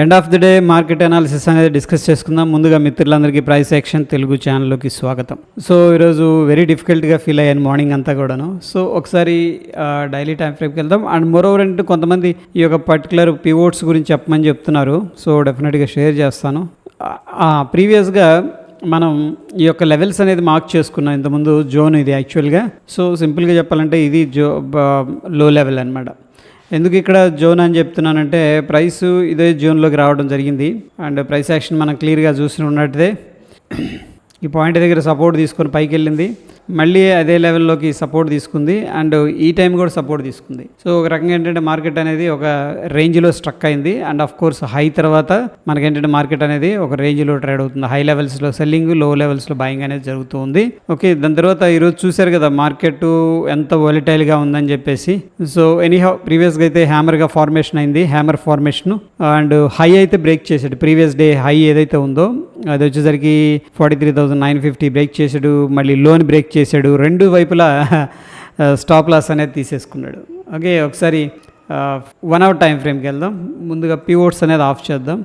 End of the day market analysis అనేది discuss చేసుకుందాం. ముందుగా మిత్రులందరికీ ప్రైస్ యాక్షన్ తెలుగు ఛానల్లోకి స్వాగతం. సో ఈరోజు వెరీ డిఫికల్ట్గా ఫీల్ అయ్యాను మార్నింగ్ అంతా కూడాను. సో ఒకసారి డైలీ టైం ఫ్రేమ్కి వెళ్దాం. అండ్ మోరోవర్ అంటే కొంతమంది ఈ యొక్క పర్టికులర్ పివోట్స్ గురించి చెప్పమని చెప్తున్నారు. సో డెఫినెట్గా షేర్ చేస్తాను. ప్రీవియస్గా మనం ఈ యొక్క లెవెల్స్ అనేది మార్క్ చేసుకున్నాం ఇంతకుముందు. జోన్ ఇది యాక్చువల్గా. సో సింపుల్గా చెప్పాలంటే ఇది లో లెవెల్ అనమాట. ఎందుకు ఇక్కడ జోన్ అని చెప్తున్నానంటే ప్రైస్ ఇదే జోన్లోకి రావడం జరిగింది. అండ్ ప్రైస్ యాక్షన్ మనం క్లియర్గా చూసి ఉన్నట్టే ఈ పాయింట్ దగ్గర సపోర్ట్ తీసుకొని పైకి వెళ్ళింది, మళ్ళీ అదే లెవెల్లోకి సపోర్ట్ తీసుకుంది, అండ్ ఈ టైం కూడా సపోర్ట్ తీసుకుంది. సో ఒక రకంగా ఏంటంటే మార్కెట్ అనేది ఒక రేంజ్లో స్ట్రక్ అయింది. అండ్ ఆఫ్ కోర్స్ హై తర్వాత మనకేంటంటే మార్కెట్ అనేది ఒక రేంజ్లో ట్రేడ్ అవుతుంది. హై లెవెల్స్లో సెల్లింగ్, లో లెవెల్స్లో బయింగ్ అనేది జరుగుతుంది. ఓకే, దాని తర్వాత ఈరోజు చూశారు కదా మార్కెట్ ఎంత వొలటైల్గా ఉందని చెప్పేసి. సో ఎనీహౌ ప్రీవియస్గా అయితే హ్యామర్గా ఫార్మేషన్ అయింది, హ్యామర్ ఫార్మేషన్. అండ్ హై అయితే బ్రేక్ చేశాడు. ప్రీవియస్ డే హై ఏదైతే ఉందో అది వచ్చేసరికి 43,950 బ్రేక్ చేశాడు, మళ్ళీ లోన్ బ్రేక్ చేశాడు. రెండు వైపులా స్టాప్ లాస్ అనేది తీసేసుకున్నాడు. ఓకే, ఒకసారి 1 hour టైం ఫ్రేమ్కి వెళ్దాం. ముందుగా పివోట్స్ అనేది ఆఫ్ చేద్దాం.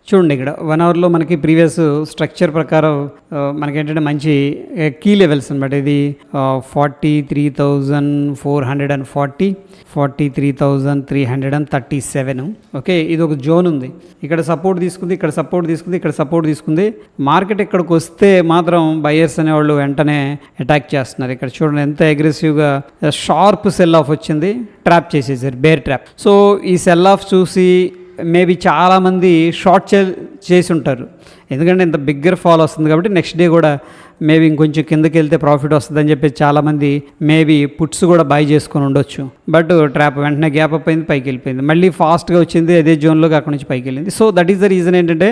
చూడండి, ఇక్కడ 1 hourలో మనకి ప్రీవియస్ స్ట్రక్చర్ ప్రకారం మనకేంటంటే మంచి కీ లెవెల్స్ అనమాట. ఇది 43,440, 43,337. ఓకే, ఇది ఒక జోన్ ఉంది. ఇక్కడ సపోర్ట్ తీసుకుంది, ఇక్కడ సపోర్ట్ తీసుకుంది, ఇక్కడ సపోర్ట్ తీసుకుంది. మార్కెట్ ఇక్కడికి వస్తే మాత్రం బయర్స్ అనేవాళ్ళు వెంటనే అటాక్ చేస్తున్నారు. ఇక్కడ చూడండి ఎంత అగ్రెసివ్గా షార్ప్ సెల్ ఆఫ్ వచ్చింది, ట్రాప్ చేసేసారు, బేర్ ట్రాప్. సో ఈ సెల్ ఆఫ్ చూసి మేబీ చాలామంది షార్ట్ చేసి ఉంటారు. ఎందుకంటే ఇంత బిగ్గర్ ఫాల్ వస్తుంది కాబట్టి నెక్స్ట్ డే కూడా మేబీ ఇంకొంచెం కిందకి వెళ్తే ప్రాఫిట్ వస్తుందని చెప్పి చాలామంది మేబీ పుట్స్ కూడా బై చేసుకొని ఉండొచ్చు. బట్ ట్రాప్ వెంటనే గ్యాప్ అప్ అయింది, పైకి వెళ్ళిపోయింది, మళ్ళీ ఫాస్ట్గా వచ్చింది, అదే జోన్లోకి అక్కడ నుంచి పైకి వెళ్ళింది. So that is the reason ఏంటంటే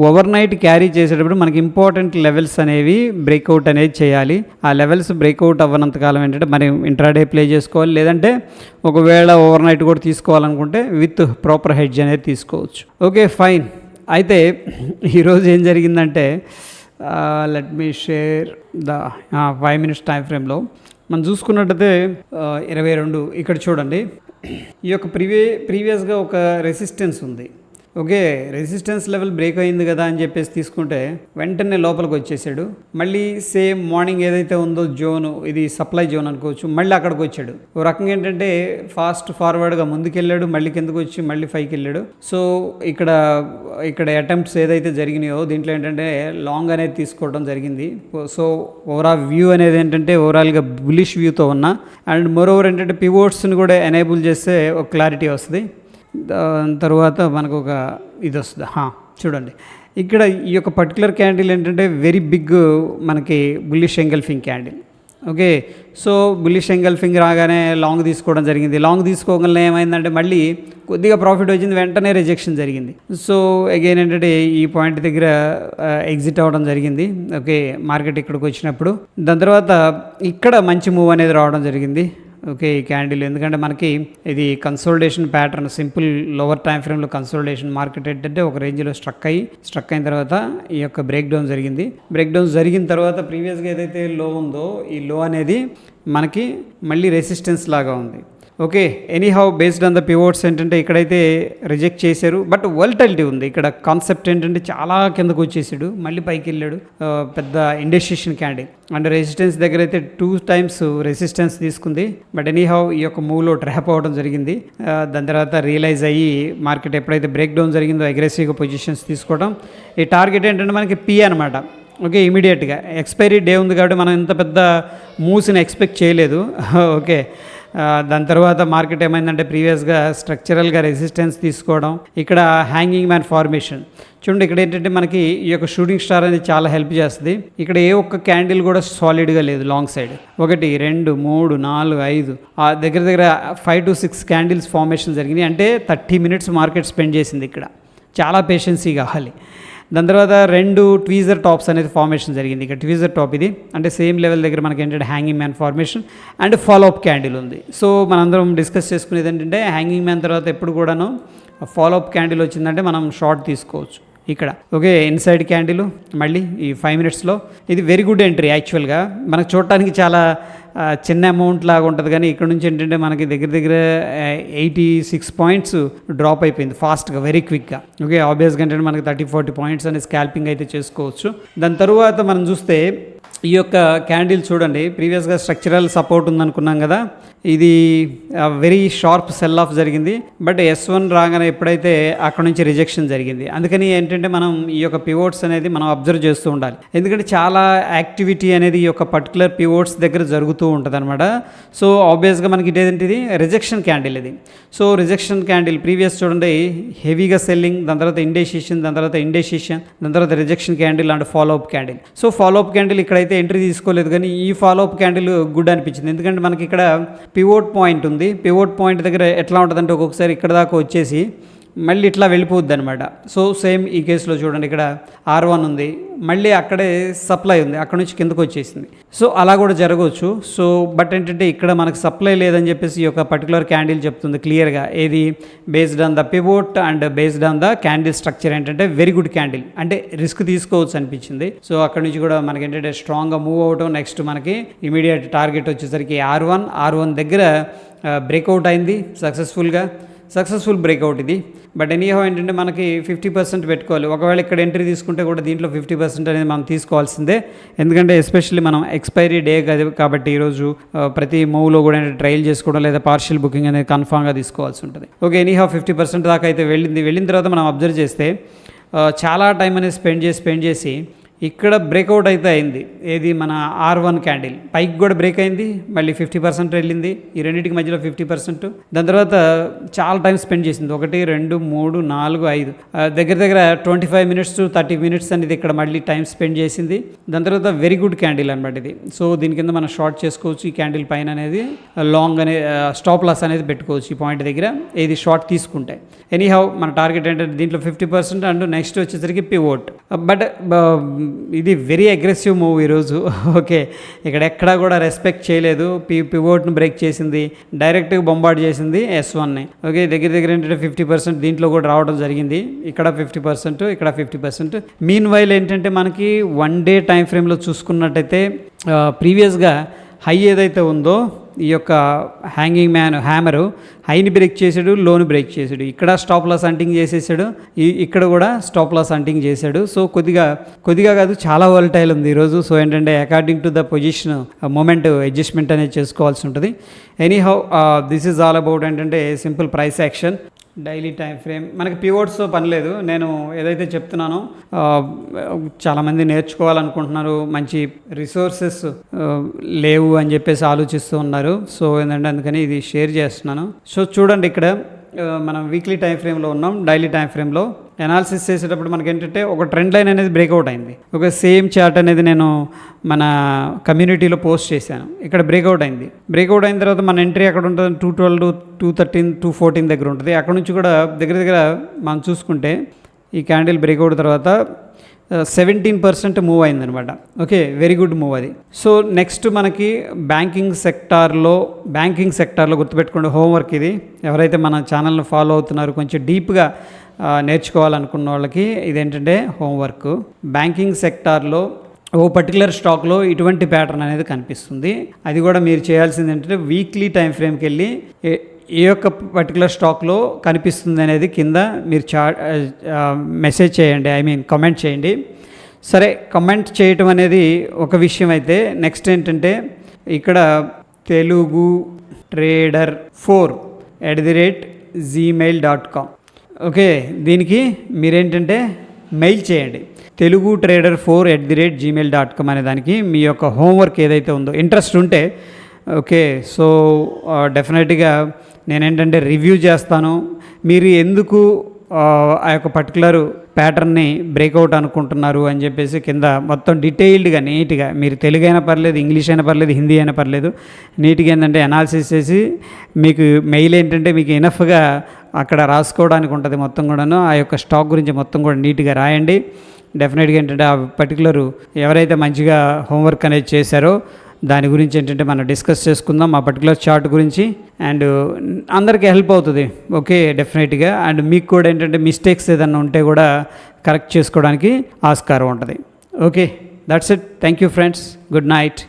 ఓవర్ నైట్ క్యారీ చేసేటప్పుడు మనకి ఇంపార్టెంట్ లెవెల్స్ అనేవి బ్రేక్అవుట్ అనేది చేయాలి. ఆ లెవెల్స్ బ్రేక్అవుట్ అవ్వనంతకాలం ఏంటంటే మనం ఇంట్రాడే ప్లే చేసుకోవాలి, లేదంటే ఒకవేళ ఓవర్ నైట్ కూడా తీసుకోవాలనుకుంటే విత్ ప్రాపర్ హెడ్జ్ అనేది తీసుకోవచ్చు. Okay fine. అయితే ఈరోజు ఏం జరిగిందంటే let me share the 5 minutes time ఫ్రేమ్లో మనం చూసుకున్నట్టయితే 22 ఇక్కడ చూడండి, ఈ యొక్క ప్రీవియస్గా ఒక రెసిస్టెన్స్ ఉంది. ఓకే, రెసిస్టెన్స్ లెవెల్ బ్రేక్ అయింది కదా అని చెప్పేసి తీసుకుంటే వెంటనే లోపలికి వచ్చేసాడు. మళ్ళీ సేమ్ మార్నింగ్ ఏదైతే ఉందో జోను, ఇది సప్లై జోన్ అనుకోవచ్చు, మళ్ళీ అక్కడికి వచ్చాడు. ఓ రకంగా ఏంటంటే ఫాస్ట్ ఫార్వర్డ్గా ముందుకెళ్ళాడు, మళ్ళీ కిందకు వచ్చి మళ్ళీ పైకి వెళ్ళాడు. సో ఇక్కడ అటెంప్ట్స్ ఏదైతే జరిగినాయో దీంట్లో ఏంటంటే లాంగ్ అనేది తీసుకోవడం జరిగింది. సో ఓవరాల్ వ్యూ అనేది ఏంటంటే ఓవరాల్గా బులిష్ వ్యూతో ఉన్నా. అండ్ మోరోవర్ ఏంటంటే పివోట్స్ని కూడా ఎనేబుల్ చేస్తే ఒక క్లారిటీ వస్తుంది. దాని తర్వాత మనకు ఒక ఇది వస్తుంది. చూడండి, ఇక్కడ ఈ యొక్క పర్టికులర్ క్యాండిల్ ఏంటంటే వెరీ బిగ్ మనకి bullish engulfing candle. Okay, so bullish engulfing రాగానే లాంగ్ తీసుకోవడం జరిగింది. లాంగ్ తీసుకోగానే ఏమైందంటే మళ్ళీ కొద్దిగా ప్రాఫిట్ వచ్చింది, వెంటనే రిజెక్షన్ జరిగింది. సో అగైన్ ఏంటంటే ఈ పాయింట్ దగ్గర ఎగ్జిట్ అవ్వడం జరిగింది. ఓకే, మార్కెట్ ఇక్కడికి వచ్చినప్పుడు దాని తర్వాత ఇక్కడ మంచి మూవ్ అనేది రావడం జరిగింది. ఓకే, ఈ క్యాండిల్ ఎందుకంటే మనకి ఇది consolidation pattern, simple lower time ఫ్రేమ్లో కన్సోలిడేషన్. మార్కెట్ ఏంటంటే ఒక రేంజ్లో స్ట్రక్ అయిన తర్వాత ఈ యొక్క బ్రేక్ డౌన్ జరిగింది. బ్రేక్ డౌన్ జరిగిన తర్వాత ప్రీవియస్గా ఏదైతే లో ఉందో ఈ లో అనేది మనకి మళ్ళీ రెసిస్టెన్స్ లాగా ఉంది. Okay, anyhow based on the pivots ఏంటంటే ఇక్కడైతే రిజెక్ట్ చేశారు, బట్ వోల్టాలిటీ ఉంది. ఇక్కడ కాన్సెప్ట్ ఏంటంటే చాలా కిందకు వచ్చేసాడు, మళ్ళీ పైకి వెళ్ళాడు. పెద్ద ఇండెసిషన్ క్యాండిల్ అండ్ రెసిస్టెన్స్ దగ్గర అయితే 2 times రెసిస్టెన్స్ తీసుకుంది. బట్ ఎనీహౌ ఈ యొక్క మూవ్లో ట్రాప్ అవ్వడం జరిగింది. దాని తర్వాత రియలైజ్ అయ్యి మార్కెట్ ఎప్పుడైతే బ్రేక్ డౌన్ జరిగిందో అగ్రెసివ్గా పొజిషన్స్ తీసుకోవడం. ఈ టార్గెట్ ఏంటంటే మనకి పి అనమాట. ఓకే, ఇమీడియట్గా ఎక్స్పైరీ డే ఉంది కాబట్టి మనం ఇంత పెద్ద మూవ్స్ని ఎక్స్పెక్ట్ చేయలేదు. ఓకే, దాని తర్వాత మార్కెట్ ఏమైందంటే ప్రీవియస్గా స్ట్రక్చరల్గా రెసిస్టెన్స్ తీసుకోవడం, ఇక్కడ హ్యాంగింగ్ మ్యాన్ ఫార్మేషన్. చూడండి, ఇక్కడ ఏంటంటే మనకి ఈ యొక్క షూటింగ్ స్టార్ అనేది చాలా హెల్ప్ చేస్తుంది. ఇక్కడ ఏ ఒక్క క్యాండిల్ కూడా సాలిడ్గా లేదు లాంగ్ సైడ్. 1 2 3 4 5 దగ్గర 5 to 6 క్యాండిల్స్ ఫార్మేషన్ జరిగింది. అంటే 30 minutes మార్కెట్ స్పెండ్ చేసింది. ఇక్కడ చాలా పేషెన్సీ కావాలి. దాని తర్వాత 2 ట్వీజర్ టాప్స్ అనేది ఫార్మేషన్ జరిగింది. ఇక్కడ ట్వీజర్ టాప్ ఇది అంటే సేమ్ లెవెల్ దగ్గర మనకి ఏంటంటే hanging man formation and follow up candle ఉంది. సో మనందరం డిస్కస్ చేసుకునేది ఏంటంటే హ్యాంగింగ్ మ్యాన్ తర్వాత ఎప్పుడు కూడాను ఫాలో అప్ క్యాండిల్ వచ్చిందంటే మనం షార్ట్ తీసుకోవచ్చు. ఇక్కడ ఓకే, ఇన్సైడ్ క్యాండిల్ మళ్ళీ ఈ 5 minutesలో ఇది వెరీ గుడ్ ఎంట్రీ. యాక్చువల్గా మనకు చూడటానికి చాలా చిన్న అమౌంట్ లాగా ఉంటుంది, కానీ ఇక్కడ నుంచి ఏంటంటే మనకి దగ్గర దగ్గర 86 పాయింట్స్ డ్రాప్ అయిపోయింది ఫాస్ట్గా, వెరీ క్విక్గా. ఓకే, ఆబ్వియస్గా ఏంటంటే మనకి 30-40 పాయింట్స్ అనేది స్కాల్పింగ్ అయితే చేసుకోవచ్చు. దాని తర్వాత మనం చూస్తే ఈ యొక్క క్యాండిల్ చూడండి, ప్రీవియస్గా స్ట్రక్చరల్ సపోర్ట్ ఉందనుకున్నాం కదా, ఇది వెరీ షార్ప్ సెల్ ఆఫ్ జరిగింది. బట్ S1 రాగానే ఎప్పుడైతే అక్కడ నుంచి రిజెక్షన్ జరిగింది, అందుకని ఏంటంటే మనం ఈ యొక్క పివోట్స్ అనేది మనం అబ్జర్వ్ చేస్తూ ఉండాలి. ఎందుకంటే చాలా యాక్టివిటీ అనేది ఈ యొక్క పర్టికులర్ పివోట్స్ దగ్గర జరుగుతూ ఉంటుంది అనమాట. సో ఆబ్వియస్గా మనకి ఇదేంటిది రిజెక్షన్ క్యాండిల్ ఇది. సో రిజెక్షన్ క్యాండిల్ ప్రీవియస్ చూడండి హెవీగా సెల్లింగ్, దాని తర్వాత ఇండెసిషన్, దాని తర్వాత rejection candle and follow up candle. So follow up candle ఇక్కడైతే ఎంట్రీ తీసుకోలేదు, కానీ ఈ ఫాలోఅప్ క్యాండిల్ గుడ్ అనిపించింది. ఎందుకంటే మనకి ఇక్కడ పివోట్ పాయింట్ ఉంది. పివోట్ పాయింట్ దగ్గర ఎట్లా ఉంటుందంటే ఒక్కొక్కసారి ఇక్కడ దాకా వచ్చేసి మళ్ళీ ఇట్లా వెళ్ళిపోద్ది అనమాట. సో సేమ్ ఈ కేసులో చూడండి, ఇక్కడ R1 ఉంది, మళ్ళీ అక్కడే సప్లై ఉంది, అక్కడ నుంచి కిందకు వచ్చేసింది. సో అలా కూడా జరగవచ్చు. సో బట్ ఏంటంటే ఇక్కడ మనకు సప్లై లేదని చెప్పేసి ఈ యొక్క పర్టికులర్ క్యాండిల్ చెప్తుంది క్లియర్గా. ఏది based on the pivot and based on the candle structure ఏంటంటే వెరీ గుడ్ క్యాండిల్, అంటే రిస్క్ తీసుకోవచ్చు అనిపించింది. సో అక్కడ నుంచి కూడా మనకి ఏంటంటే స్ట్రాంగ్గా మూవ్ అవటం. నెక్స్ట్ మనకి ఇమీడియట్ టార్గెట్ వచ్చేసరికి R1 దగ్గర బ్రేక్అవుట్ అయింది సక్సెస్ఫుల్ బ్రేక్అవుట్ ఇది. బట్ ఎనీహౌ ఏంటంటే మనకి 50% పెట్టుకోవాలి. ఒకవేళ ఇక్కడ ఎంట్రీ తీసుకుంటే కూడా దీంట్లో 50% అనేది మనం తీసుకోవాల్సిందే. ఎందుకంటే ఎస్పెషల్లీ మనం ఎక్స్పైరీ డే కాబట్టి ఈరోజు ప్రతి మూవ్లో కూడా ట్రయల్ చేసుకోవడం లేదా పార్షియల్ బుకింగ్ అనేది కన్ఫామ్గా తీసుకోవాల్సి ఉంటుంది. ఓకే, ఎనీహౌ 50% దాకా అయితే వెళ్ళిన తర్వాత మనం అబ్జర్వ్ చేస్తే చాలా టైం అనేది స్పెండ్ చేసి ఇక్కడ బ్రేక్అవుట్ అయితే అయింది. ఏది మన R1 క్యాండిల్ పైకి కూడా బ్రేక్ అయింది, మళ్ళీ 50% వెళ్ళింది, ఈ రెండింటికి మధ్యలో 50%. దాని తర్వాత చాలా టైం స్పెండ్ చేసింది, 1 2 3 4 5 దగ్గర 25 minutes to 30 minutes అనేది ఇక్కడ మళ్ళీ టైం స్పెండ్ చేసింది. దాని తర్వాత వెరీ గుడ్ క్యాండిల్ అనమాట ఇది. సో దీని కింద మనం షార్ట్ చేసుకోవచ్చు. ఈ క్యాండిల్ పైన అనేది లాంగ్ అనే స్టాప్ లాస్ అనేది పెట్టుకోవచ్చు ఈ పాయింట్ దగ్గర, ఏది షార్ట్ తీసుకుంటే. ఎనీహౌ మన టార్గెట్ ఏంటంటే దీంట్లో 50% అండ్ నెక్స్ట్ వచ్చేసరికి పివోట్. బట్ ఇది వెరీ అగ్రెసివ్ మూవ్ ఈరోజు. ఓకే, ఇక్కడ ఎక్కడా కూడా రెస్పెక్ట్ చేయలేదు, పివోట్ను బ్రేక్ చేసింది, డైరెక్ట్గా బొంబార్డ్ చేసింది S1ని. ఓకే, దగ్గర ఏంటంటే 50% దీంట్లో కూడా రావడం జరిగింది. ఇక్కడ 50%, ఇక్కడ 50%. మీన్ వైల్ ఏంటంటే మనకి 1 day టైం ఫ్రేమ్లో చూసుకున్నట్టయితే ప్రీవియస్గా హై ఏదైతే ఉందో ఈ యొక్క హ్యామరు హైని బ్రేక్ చేశాడు, లోని బ్రేక్ చేశాడు, ఇక్కడ స్టాప్ లాస్ హంటింగ్ చేసేసాడు, ఇక్కడ కూడా స్టాప్ లాస్ హంటింగ్ చేశాడు. సో కొద్దిగా కాదు చాలా వాలటైల్ ఉంది ఈరోజు. సో ఏంటంటే according to the position moment adjustment అనేది చేసుకోవాల్సి ఉంటుంది. Anyhow this is all about ఏంటంటే simple price action. Daily time frame మనకి పివోట్స్తో పని లేదు. నేను ఏదైతే చెప్తున్నానో చాలామంది నేర్చుకోవాలనుకుంటున్నారు, మంచి రిసోర్సెస్ లేవు అని చెప్పేసి ఆలోచిస్తూ ఉన్నారు. సో ఏంటంటే అందుకని ఇది షేర్ చేస్తున్నాను. సో చూడండి, ఇక్కడ మనం వీక్లీ టైం ఫ్రేమ్లో ఉన్నాం. డైలీ టైం ఫ్రేమ్లో అనాలిసిస్ చేసేటప్పుడు మనకి ఏంటంటే ఒక ట్రెండ్ లైన్ అనేది బ్రేక్అవుట్ అయింది. ఒక సేమ్ చార్ట్ అనేది నేను మన కమ్యూనిటీలో పోస్ట్ చేశాను. ఇక్కడ బ్రేక్అవుట్ అయింది. బ్రేక్అవుట్ అయిన తర్వాత మన ఎంట్రీ అక్కడ ఉంటుంది 212, 213, 214 దగ్గర ఉంటుంది. అక్కడ నుంచి కూడా దగ్గర మనం చూసుకుంటే ఈ క్యాండిల్ బ్రేక్అవుట్ తర్వాత 17% మూవ్ అయిందనమాట. ఓకే, వెరీ గుడ్ మూవ్ అది. సో నెక్స్ట్ మనకి బ్యాంకింగ్ సెక్టార్లో గుర్తుపెట్టుకోండి, హోంవర్క్ ఇది. ఎవరైతే మన ఛానల్ని ఫాలో అవుతున్నారో కొంచెం డీప్గా నేర్చుకోవాలనుకున్న వాళ్ళకి ఇదేంటంటే హోంవర్క్. బ్యాంకింగ్ సెక్టార్లో ఓ పర్టికులర్ స్టాక్లో ఇటువంటి ప్యాటర్న్ అనేది కనిపిస్తుంది. అది కూడా మీరు చేయాల్సింది ఏంటంటే వీక్లీ టైం ఫ్రేమ్కి వెళ్ళి ఏ యొక్క పర్టికులర్ స్టాక్లో కనిపిస్తుంది అనేది కింద మీరు మెసేజ్ చేయండి, కమెంట్ చేయండి. సరే, కమెంట్ చేయటం అనేది ఒక విషయం అయితే, నెక్స్ట్ ఏంటంటే ఇక్కడ Telugu Trader 4@gmail.com. ఓకే, దీనికి మీరేంటంటే మెయిల్ చేయండి. Telugu Trader 4@gmail.com అనే దానికి మీ యొక్క హోంవర్క్ ఏదైతే ఉందో ఇంట్రెస్ట్ ఉంటే ఓకే. సో డెఫినెట్గా నేనేంటంటే రివ్యూ చేస్తాను. మీరు ఎందుకు ఆ యొక్క పర్టికులర్ ప్యాటర్న్ని బ్రేక్అవుట్ అనుకుంటున్నారు అని చెప్పేసి కింద మొత్తం డీటెయిల్డ్గా నీట్గా, మీరు తెలుగు అయినా పర్లేదు, ఇంగ్లీష్ అయినా పర్లేదు, హిందీ అయినా పర్లేదు, నీట్గా ఏంటంటే అనాలిసిస్ చేసి మీకు మెయిల్ ఏంటంటే మీకు ఇనఫ్గా అక్కడ రాసుకోవడానికి ఉంటుంది. మొత్తం కూడాను ఆ యొక్క స్టాక్ గురించి మొత్తం కూడా నీట్గా రాయండి. డెఫినెట్గా ఏంటంటే ఆ పర్టికులర్ ఎవరైతే మంచిగా హోంవర్క్ అనేది చేశారో దాని గురించి ఏంటంటే మనం డిస్కస్ చేసుకుందాం, ఆ పర్టికులర్ చార్ట్ గురించి. అండ్ అందరికీ హెల్ప్ అవుతుంది. ఓకే, డెఫినెట్గా. అండ్ మీకు కూడా ఏంటంటే మిస్టేక్స్ ఏదన్నా ఉంటే కూడా కరెక్ట్ చేసుకోవడానికి ఆస్కారం ఉంటుంది. Okay, that's it. Thank you friends. Good night.